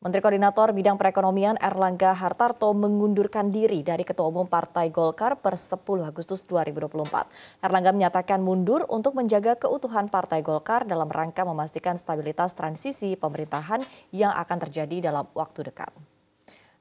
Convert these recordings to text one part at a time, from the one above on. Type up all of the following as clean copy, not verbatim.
Menteri Koordinator Bidang Perekonomian Erlangga Hartarto mengundurkan diri dari Ketua Umum Partai Golkar per 10 Agustus 2024. Erlangga menyatakan mundur untuk menjaga keutuhan Partai Golkar dalam rangka memastikan stabilitas transisi pemerintahan yang akan terjadi dalam waktu dekat.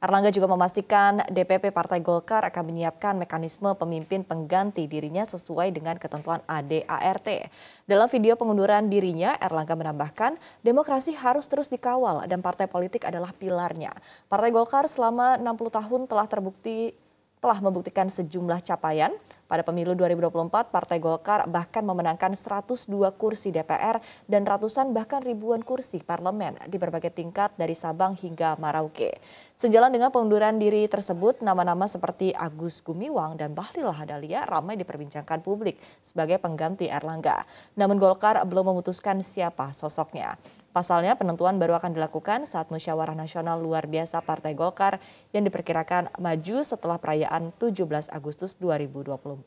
Erlangga juga memastikan DPP Partai Golkar akan menyiapkan mekanisme pemimpin pengganti dirinya sesuai dengan ketentuan ADART. Dalam video pengunduran dirinya, Erlangga menambahkan demokrasi harus terus dikawal dan partai politik adalah pilarnya. Partai Golkar selama 60 tahun telah membuktikan sejumlah capaian. Pada pemilu 2024, Partai Golkar bahkan memenangkan 102 kursi DPR dan ratusan bahkan ribuan kursi parlemen di berbagai tingkat dari Sabang hingga Merauke. Sejalan dengan pengunduran diri tersebut, nama-nama seperti Agus Gumiwang dan Bahlil Lahadalia ramai diperbincangkan publik sebagai pengganti Erlangga. Namun Golkar belum memutuskan siapa sosoknya. Pasalnya penentuan baru akan dilakukan saat musyawarah nasional luar biasa Partai Golkar yang diperkirakan maju setelah perayaan 17 Agustus 2024.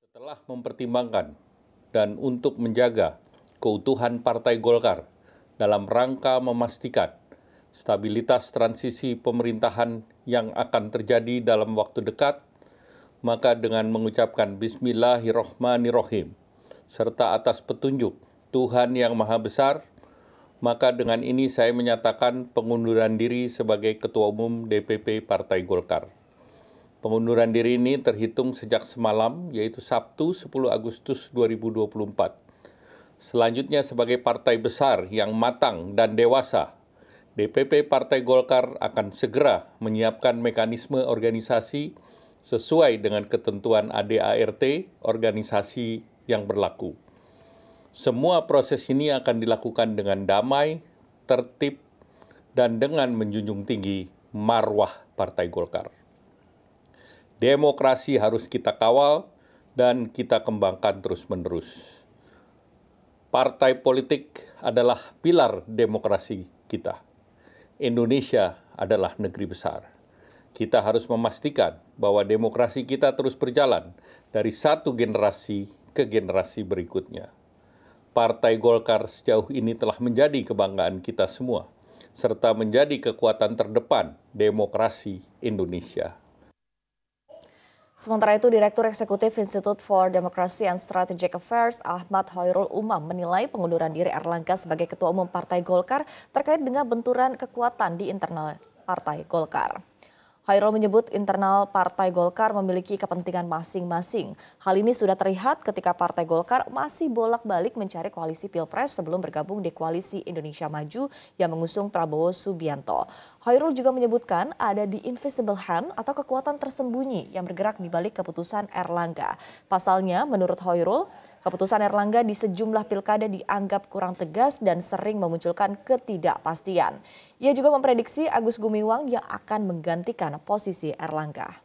Setelah mempertimbangkan dan untuk menjaga keutuhan Partai Golkar dalam rangka memastikan stabilitas transisi pemerintahan yang akan terjadi dalam waktu dekat, maka dengan mengucapkan Bismillahirrohmanirrohim serta atas petunjuk Tuhan Yang Maha Besar, maka dengan ini saya menyatakan pengunduran diri sebagai Ketua Umum DPP Partai Golkar. Pengunduran diri ini terhitung sejak semalam, yaitu Sabtu 10 Agustus 2024. Selanjutnya sebagai partai besar yang matang dan dewasa, DPP Partai Golkar akan segera menyiapkan mekanisme organisasi sesuai dengan ketentuan ADART organisasi yang berlaku. Semua proses ini akan dilakukan dengan damai, tertib, dan dengan menjunjung tinggi marwah Partai Golkar. Demokrasi harus kita kawal dan kita kembangkan terus-menerus. Partai politik adalah pilar demokrasi kita. Indonesia adalah negeri besar. Kita harus memastikan bahwa demokrasi kita terus berjalan dari satu generasi ke generasi berikutnya. Partai Golkar sejauh ini telah menjadi kebanggaan kita semua, serta menjadi kekuatan terdepan demokrasi Indonesia. Sementara itu, Direktur Eksekutif Institute for Democracy and Strategic Affairs Ahmad Hoirul Umam menilai pengunduran diri Erlangga sebagai Ketua Umum Partai Golkar terkait dengan benturan kekuatan di internal Partai Golkar. Hoirul menyebut internal Partai Golkar memiliki kepentingan masing-masing. Hal ini sudah terlihat ketika Partai Golkar masih bolak-balik mencari koalisi Pilpres sebelum bergabung di Koalisi Indonesia Maju yang mengusung Prabowo Subianto. Hoirul juga menyebutkan ada the invisible hand atau kekuatan tersembunyi yang bergerak di balik keputusan Erlangga. Pasalnya, menurut Hoirul, keputusan Erlangga di sejumlah pilkada dianggap kurang tegas dan sering memunculkan ketidakpastian. Ia juga memprediksi Agus Gumiwang yang akan menggantikan posisi Erlangga.